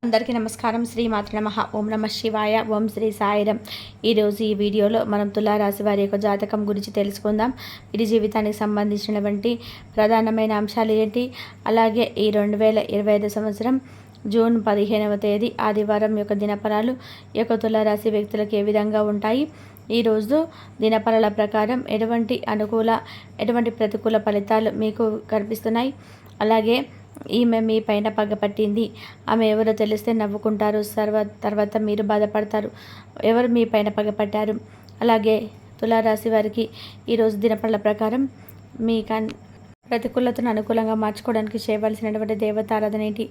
అందరికీ నమస్కారం. శ్రీమాతృ నమః. ఓం నమః శివాయ. ఓం శ్రీ సాయిరం. ఈరోజు ఈ వీడియోలో మనం తులారాశి వారి యొక్క జాతకం గురించి తెలుసుకుందాం. వీరి జీవితానికి సంబంధించినటువంటి ప్రధానమైన అంశాలు ఏంటి, అలాగే ఈ 2025 సంవత్సరం జూన్ 15వ తేదీ ఆదివారం యొక్క దినఫలాలు ఈ యొక్క తులారాశి వ్యక్తులకు ఏ విధంగా ఉంటాయి, ఈరోజు దినఫలాల ప్రకారం ఎటువంటి అనుకూల ఎటువంటి ప్రతికూల ఫలితాలు మీకు కనిపిస్తున్నాయి, అలాగే ఈమె మీ పైన పగపట్టింది, ఆమె ఎవరో తెలిస్తే నవ్వుకుంటారు, తర్వాత మీరు బాధపడతారు, ఎవరు మీ పైన పగపట్టారు. అలాగే తులారాశి వారికి ఈరోజు దినఫలాల ప్రకారం మీ ప్రతికూలతను అనుకూలంగా మార్చుకోవడానికి చేయవలసినటువంటి దేవతారాధన ఏంటి,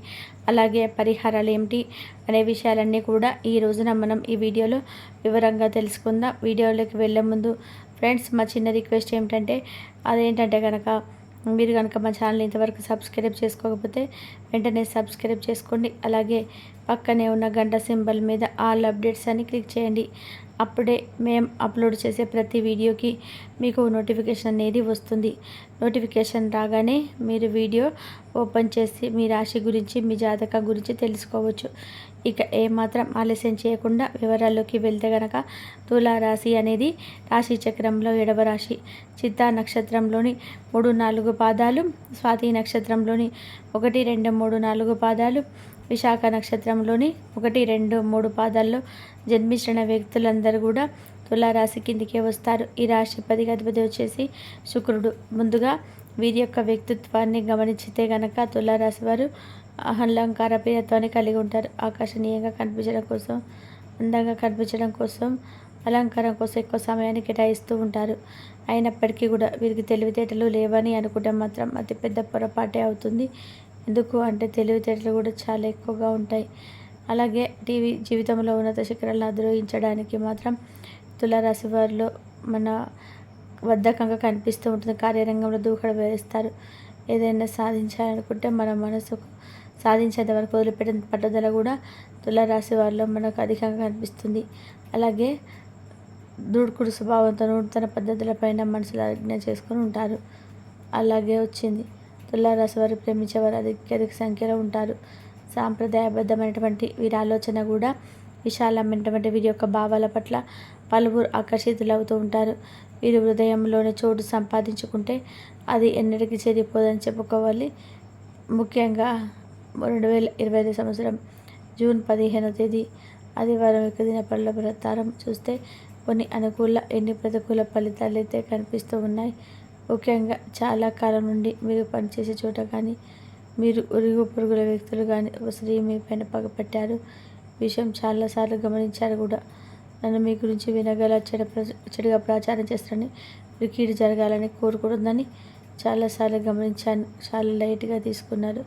అలాగే పరిహారాలు ఏమిటి అనే విషయాలన్నీ కూడా ఈ రోజున మనం ఈ వీడియోలో వివరంగా తెలుసుకుందాం. వీడియోలోకి వెళ్ళే ముందు ఫ్రెండ్స్, మా చిన్న రిక్వెస్ట్ ఏమిటంటే అదేంటంటే కనుక మీరు కనుక మా ఛానల్ ఇంతవరకు సబ్స్క్రైబ్ చేసుకోకపోతే వెంటనే సబ్స్క్రైబ్ చేసుకోండి. అలాగే పక్కనే ఉన్న గంట సింబల్ మీద ఆల్ అప్డేట్స్ అని క్లిక్ చేయండి. అప్పుడే మేము అప్లోడ్ చేసే ప్రతి వీడియోకి మీకు నోటిఫికేషన్ అనేది వస్తుంది. నోటిఫికేషన్ రాగానే మీరు వీడియో ఓపెన్ చేసి మీ రాశి గురించి, మీ జాతకం గురించి తెలుసుకోవచ్చు. ఇక ఏమాత్రం ఆలస్యం చేయకుండా వివరాల్లోకి వెళ్తే గనక తులారాశి అనేది రాశి చక్రంలో 7వ రాశి. చిత్తా నక్షత్రంలోని 3-4 పాదాలు, స్వాతి నక్షత్రంలోని 1, 2, 3, 4 పాదాలు, విశాఖ నక్షత్రంలోని 1, 2, 3 పాదాల్లో జన్మించిన వ్యక్తులందరూ కూడా తులారాశి కిందికే వస్తారు. ఈ రాశి 10వ అధిపతి వచ్చేసి శుక్రుడు. ముందుగా వీరి యొక్క వ్యక్తిత్వాన్ని గమనించితే గనక తులారాశి వారు అలంకార ప్రియత్వాన్ని కలిగి ఉంటారు. ఆకర్షణీయంగా కనిపించడం కోసం, అందంగా కనిపించడం కోసం, అలంకారం కోసం ఎక్కువ సమయాన్ని కేటాయిస్తూ ఉంటారు. అయినప్పటికీ కూడా వీరికి తెలివితేటలు లేవని అనుకుంటే మాత్రం అతిపెద్ద పొరపాటే అవుతుంది. ఎందుకు అంటే తెలివితేటలు కూడా చాలా ఎక్కువగా ఉంటాయి. అలాగే జీవితంలో ఉన్నత శిఖరాలను అధిరోహించడానికి మాత్రం తులారాశి వారిలో మన బద్ధకంగా కనిపిస్తూ ఉంటుంది. కార్యరంగంలో దూకడ వేస్తారు. ఏదైనా సాధించాలనుకుంటే మన మనసుకు సాధించేంత వరకు వదిలిపెట్టిన పట్టుదల కూడా తులారాశి వారిలో మనకు అధికంగా కనిపిస్తుంది. అలాగే దూడుకుడు స్వభావంతో నూతన పద్ధతులపైన మనసులో ఆజ్ఞ చేసుకొని ఉంటారు. అలాగే వచ్చింది తులారాశి వారు ప్రేమించేవారు అధిక సంఖ్యలో ఉంటారు. సాంప్రదాయబద్ధమైనటువంటి వీరి ఆలోచన కూడా విశాలమైనటువంటి వీరి యొక్క భావాల పట్ల పలువురు ఆకర్షితులవుతూ ఉంటారు. వీరు హృదయంలోని చోటు సంపాదించుకుంటే అది ఎన్నటికీ చెరిపోదని చెప్పుకోవాలి. ముఖ్యంగా 2025 సంవత్సరం జూన్ 15వ తేదీ ఆదివారం యొక్క దినఫలాల ప్రకారం చూస్తే కొన్ని అనుకూల, ఎన్ని ప్రతికూల ఫలితాలు అయితే కనిపిస్తూ ఉన్నాయి. ముఖ్యంగా చాలా కాలం నుండి మీరు పనిచేసే చోట కానీ, మీరు ఉరుగు పొరుగుల వ్యక్తులు కానీ స్త్రీ మీ పైన పగపట్టారు. విషయం చాలాసార్లు గమనించారు కూడా. నన్ను మీ గురించి వినగల చెడుగా ప్రచారం చేస్తారని, మీరు కీడు జరగాలని కోరుకుంటుందని చాలాసార్లు గమనించాను. చాలా లైట్గా తీసుకున్నారు.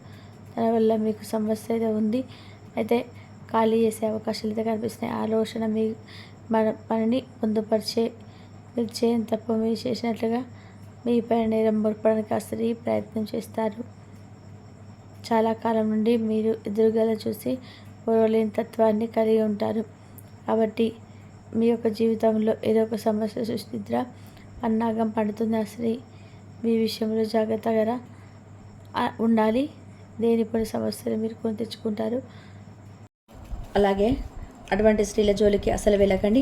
దానివల్ల మీకు సమస్య అయితే ఉంది. అయితే ఖాళీ చేసే అవకాశాలు అయితే కనిపిస్తున్నాయి. ఆలోచన మీ మన పనిని పొందుపరిచే, మీరు చేయని తప్పు మీరు చేసినట్లుగా మీ పైన నేరం మోపడానికి ఆ స్త్రీ ప్రయత్నం చేస్తారు. చాలా కాలం నుండి మీరు ఎదురుగల చూసి ఓర్వలేని తత్వాన్ని కలిగి ఉంటారు. కాబట్టి మీ యొక్క జీవితంలో ఏదో ఒక సమస్య సృష్టిద్ర పన్నాగం పడుతుంది. ఆ స్త్రీ మీ విషయంలో జాగ్రత్తగా ఉండాలి. దేనిపై సమస్యలు మీరు కొని తెచ్చుకుంటారు. అలాగే అటువంటి స్త్రీల జోలికి అసలు వెళ్ళకండి.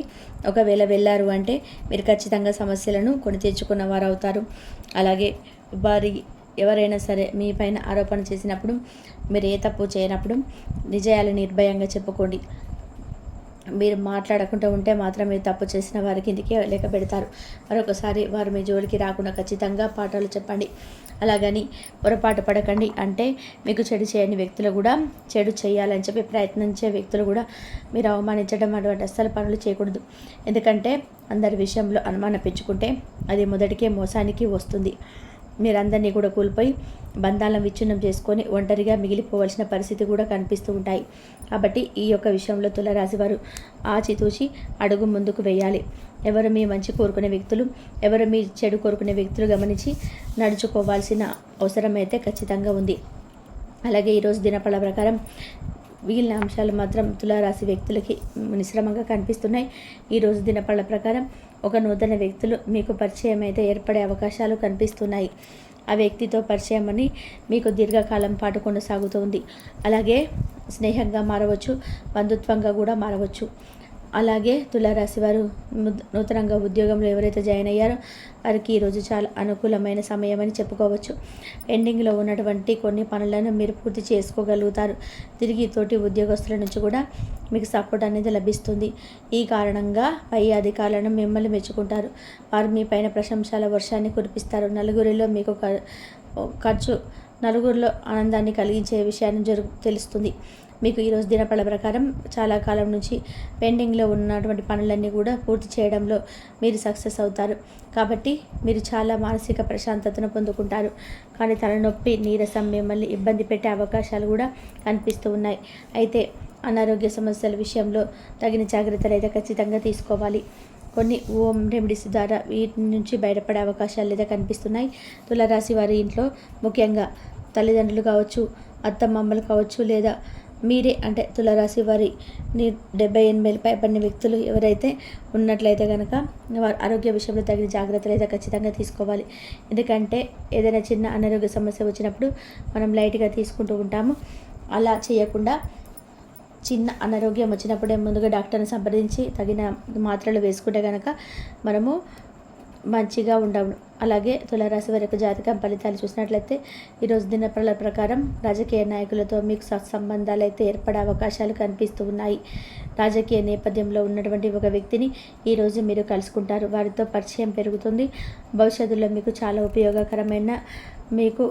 ఒకవేళ వెళ్ళారు అంటే మీరు ఖచ్చితంగా సమస్యలను కొని తెచ్చుకున్న వారు అవుతారు. అలాగే ఎవరైనా సరే మీ పైన ఆరోపణ చేసినప్పుడు, మీరు ఏ తప్పు చేయనప్పుడు నిజాలు నిర్భయంగా చెప్పుకోండి. మీరు మాట్లాడకుండా ఉంటే మాత్రం మీరు తప్పు చేసిన వారికి ఇందుకే లెక్క పెడతారు. మరొకసారి వారు మీ జోలికి రాకుండా ఖచ్చితంగా పాఠాలు చెప్పండి. అలాగని పొరపాటు పడకండి. అంటే మీకు చెడు చేయని వ్యక్తులు కూడా చెడు చేయాలని చెప్పి ప్రయత్నించే వ్యక్తులు కూడా మీరు అవమానించడం అటువంటి అస్సలు పనులు చేయకూడదు. ఎందుకంటే అందరి విషయంలో అనుమానం పెంచుకుంటే అది మొదటికే మోసానికి వస్తుంది. మీరందరినీ కూడా కోల్పోయి బంధాలను విచ్ఛిన్నం చేసుకొని ఒంటరిగా మిగిలిపోవాల్సిన పరిస్థితి కూడా కనిపిస్తూ ఉంటాయి. కాబట్టి ఈ యొక్క విషయంలో తులారాశి వారు ఆచితూచి అడుగు ముందుకు వేయాలి. ఎవరు మీ మంచి కోరుకునే వ్యక్తులు, ఎవరు మీ చెడు కోరుకునే వ్యక్తులు గమనించి నడుచుకోవాల్సిన అవసరం అయితే ఖచ్చితంగా ఉంది. అలాగే ఈరోజు దినఫల ప్రకారం మిగిలిన అంశాలు మాత్రం తులారాశి వ్యక్తులకి మిశ్రమంగా కనిపిస్తున్నాయి. ఈరోజు దినఫల ప్రకారం ఒక నూతన వ్యక్తులు మీకు పరిచయం అయితే ఏర్పడే అవకాశాలు కనిపిస్తున్నాయి. ఆ వ్యక్తితో పరిచయం అని మీకు దీర్ఘకాలం పాటు కొనసాగుతుంది. అలాగే స్నేహంగా మారవచ్చు, బంధుత్వంగా కూడా మారవచ్చు. అలాగే తులారాశి వారు నూతనంగా ఉద్యోగంలో ఎవరైతే జాయిన్ అయ్యారో వారికి ఈరోజు చాలా అనుకూలమైన సమయం అని చెప్పుకోవచ్చు. పెండింగ్లో ఉన్నటువంటి కొన్ని పనులను మీరు పూర్తి చేసుకోగలుగుతారు. తిరిగి తోటి ఉద్యోగస్తుల నుంచి కూడా మీకు సపోర్ట్ అనేది లభిస్తుంది. ఈ కారణంగా పై అధికారులను మిమ్మల్ని మెచ్చుకుంటారు. వారు మీ పైన ప్రశంసల వర్షాన్ని కురిపిస్తారు. నలుగురిలో మీకు ఖర్చు నలుగురిలో ఆనందాన్ని కలిగించే విషయాన్ని తెలుస్తుంది. మీకు ఈరోజు దినఫల ప్రకారం చాలా కాలం నుంచి పెండింగ్లో ఉన్నటువంటి పనులన్నీ కూడా పూర్తి చేయడంలో మీరు సక్సెస్ అవుతారు. కాబట్టి మీరు చాలా మానసిక ప్రశాంతతను పొందుకుంటారు. కానీ తలనొప్పి, నీరసం మిమ్మల్ని ఇబ్బంది పెట్టే అవకాశాలు కూడా కనిపిస్తూ ఉన్నాయి. అయితే అనారోగ్య సమస్యల విషయంలో తగిన జాగ్రత్తలు అయితే ఖచ్చితంగా తీసుకోవాలి. కొన్ని హోమ్ రెమెడీస్ ద్వారా వీటి నుంచి బయటపడే అవకాశాలు అయితే కనిపిస్తున్నాయి. తులారాశి వారి ఇంట్లో ముఖ్యంగా తల్లిదండ్రులు కావచ్చు, అత్తమామలు కావచ్చు, లేదా మీరే అంటే తులారాశి వారి 70-80 పైబడిన వ్యక్తులు ఎవరైతే ఉన్నట్లయితే కనుక వారి ఆరోగ్య విషయంలో తగిన జాగ్రత్తలు అయితే ఖచ్చితంగా తీసుకోవాలి. ఎందుకంటే ఏదైనా చిన్న అనారోగ్య సమస్య వచ్చినప్పుడు మనం లైట్గా తీసుకుంటూ ఉంటాము. అలా చేయకుండా చిన్న అనారోగ్యం వచ్చినప్పుడే ముందుగా డాక్టర్ని సంప్రదించి తగిన మాత్రలు వేసుకుంటే కనుక మనము మంచిగా ఉండము. అలాగే తులారాశి వారి యొక్క జాతకం ఫలితాలు చూసినట్లయితే ఈరోజు దినఫల ప్రకారం రాజకీయ నాయకులతో మీకు సత్సంబంధాలు అయితే ఏర్పడే అవకాశాలు కనిపిస్తూ ఉన్నాయి. రాజకీయ నేపథ్యంలో ఉన్నటువంటి ఒక వ్యక్తిని ఈరోజు మీరు కలుసుకుంటారు. వారితో పరిచయం పెరుగుతుంది. భవిష్యత్తులో మీకు చాలా ఉపయోగకరమైన మీకు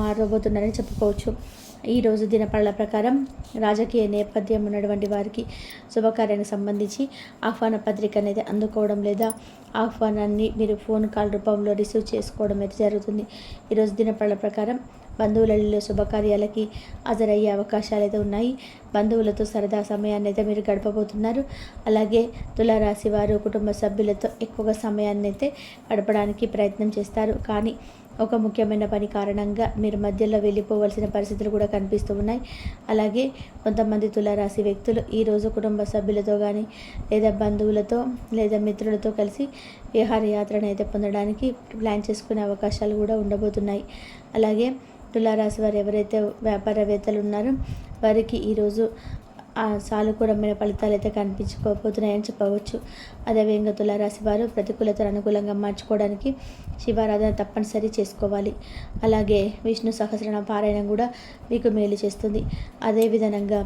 మారబోతున్నారని చెప్పుకోవచ్చు. ఈరోజు దినఫలాల ప్రకారం రాజకీయ నేపథ్యం ఉన్నటువంటి వారికి శుభకార్యానికి సంబంధించి ఆహ్వాన పత్రిక అనేది అందుకోవడం లేదా ఆహ్వానాన్ని మీరు ఫోన్ కాల్ రూపంలో రిసీవ్ చేసుకోవడం అయితే జరుగుతుంది. ఈరోజు దినఫలాల ప్రకారం బంధువులలో శుభకార్యాలకి హాజరయ్యే అవకాశాలు అయితే ఉన్నాయి. బంధువులతో సరదా సమయాన్ని అయితే మీరు గడపబోతున్నారు. అలాగే తులారాశి వారు కుటుంబ సభ్యులతో ఎక్కువగా సమయాన్ని అయితే గడపడానికి ప్రయత్నం చేస్తారు. కానీ ఒక ముఖ్యమైన పని కారణంగా మీరు మధ్యలో వెళ్ళిపోవలసిన పరిస్థితులు కూడా కనిపిస్తూ ఉన్నాయి. అలాగే కొంతమంది తులారాశి వ్యక్తులు ఈరోజు కుటుంబ సభ్యులతో కానీ లేదా బంధువులతో లేదా మిత్రులతో కలిసి విహారయాత్రను అయితే పొందడానికి ప్లాన్ చేసుకునే అవకాశాలు కూడా ఉండబోతున్నాయి. అలాగే తులారాశి వారు ఎవరైతే వ్యాపారవేత్తలు ఉన్నారో వారికి ఈరోజు సానుకూలమైన ఫలితాలు అయితే కనిపించుకోకపోతున్నాయని చెప్పవచ్చు. అదేవిధంగా తులారాశి వారు ప్రతికూలతను అనుకూలంగా మార్చుకోవడానికి శివారాధన తప్పనిసరి చేసుకోవాలి. అలాగే విష్ణు సహస్రనామ పారాయణం కూడా మీకు మేలు చేస్తుంది. అదేవిధంగా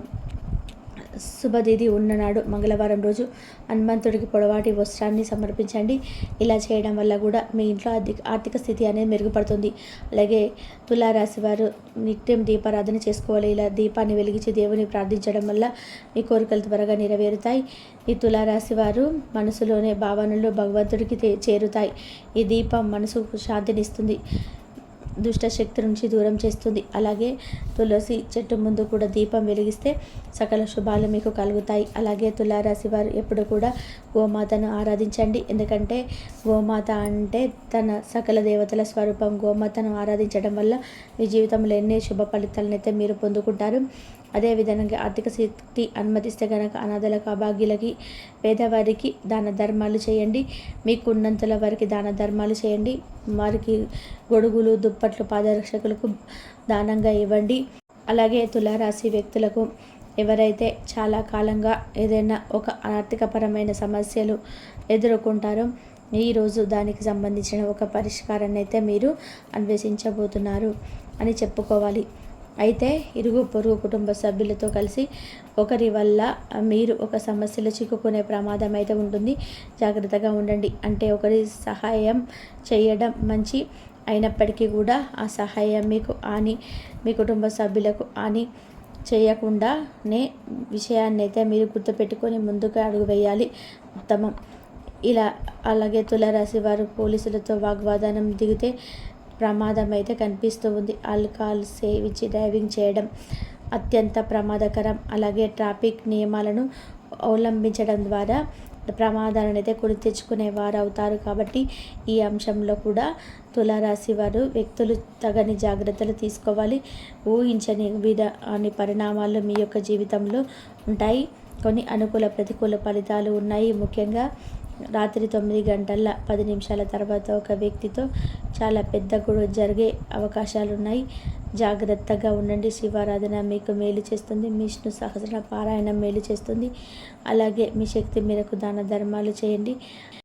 శుభతిథి ఉన్ననాడు మంగళవారం రోజు హనుమంతుడికి పొడవాటి వస్త్రాన్ని సమర్పించండి. ఇలా చేయడం వల్ల కూడా మీ ఇంట్లో ఆర్థిక స్థితి అనేది మెరుగుపడుతుంది. అలాగే తులారాశి వారు నిత్యం దీపారాధన చేసుకోవాలి. ఇలా దీపాన్ని వెలిగించి దేవుని ప్రార్థించడం వల్ల మీ కోరికలు త్వరగా నెరవేరుతాయి. ఈ తులారాశి వారు మనసులోనే భావనలు భగవంతుడికి చేరుతాయి. ఈ దీపం మనసుకు శాంతినిస్తుంది, దుష్ట శక్తి నుంచి దూరం చేస్తుంది. అలాగే తులసి చెట్టు ముందు కూడా దీపం వెలిగిస్తే సకల శుభాలు మీకు కలుగుతాయి. అలాగే తులారాశి వారు ఎప్పుడు కూడా గోమాతను ఆరాధించండి. ఎందుకంటే గోమాత అంటే తన సకల దేవతల స్వరూపం. గోమాతను ఆరాధించడం వల్ల మీ జీవితంలో ఎన్నో శుభ ఫలితాలను అయితే మీరు పొందుకుంటారు. అదేవిధంగా ఆర్థిక స్థితి అనుమతిస్తే కనుక అనాథలకు, అభాగ్యులకి, పేదవారికి దాన ధర్మాలు చేయండి. మీకున్నంతల వారికి దాన ధర్మాలు చేయండి. వారికి గొడుగులు, దుప్పట్లు, పాదరక్షకులకు దానంగా ఇవ్వండి. అలాగే తులారాశి వ్యక్తులకు ఎవరైతే చాలా కాలంగా ఏదైనా ఒక ఆర్థికపరమైన సమస్యలు ఎదుర్కొంటారో ఈరోజు దానికి సంబంధించిన ఒక పరిష్కారాన్ని అయితే మీరు అన్వేషించబోతున్నారు అని చెప్పుకోవాలి. అయితే ఇరుగు పొరుగు కుటుంబ సభ్యులతో కలిసి ఒకరి వల్ల మీరు ఒక సమస్యలో చిక్కుకునే ప్రమాదం అయితే ఉంటుంది. జాగ్రత్తగా ఉండండి. అంటే ఒకరి సహాయం చేయడం మంచి అయినప్పటికీ కూడా ఆ సహాయం మీకు మీ కుటుంబ సభ్యులకు చేయకుండానే విషయాన్ని అయితే మీరు గుర్తుపెట్టుకొని ముందుకు అడుగు వేయాలి, ఉత్తమం. అలాగే తులారాశి వారు పోలీసులతో వాగ్వాదనం దిగితే ప్రమాదం అయితే కనిపిస్తూ ఉంది. ఆల్కహాల్ సేవించి డ్రైవింగ్ చేయడం అత్యంత ప్రమాదకరం. అలాగే ట్రాఫిక్ నియమాలను అవలంబించడం ద్వారా ప్రమాదాలను అయితే కొని తెచ్చుకునే వారు అవుతారు. కాబట్టి ఈ అంశంలో కూడా తులారాశి వారు వ్యక్తులు తగని జాగ్రత్తలు తీసుకోవాలి. ఊహించని విధాని పరిణామాలు మీ యొక్క జీవితంలో ఉంటాయి. కొన్ని అనుకూల ప్రతికూల ఫలితాలు ఉన్నాయి. ముఖ్యంగా రాత్రి 9 గంటల 10 నిమిషాల తర్వాత ఒక వ్యక్తితో చాలా పెద్ద గొడవ జరిగే అవకాశాలు ఉన్నాయి. జాగ్రత్తగా ఉండండి. శివారాధన మీకు మేలు చేస్తుంది. విష్ణు సహస్ర పారాయణం మేలు చేస్తుంది. అలాగే మీ శక్తి మేరకు దాన ధర్మాలు చేయండి.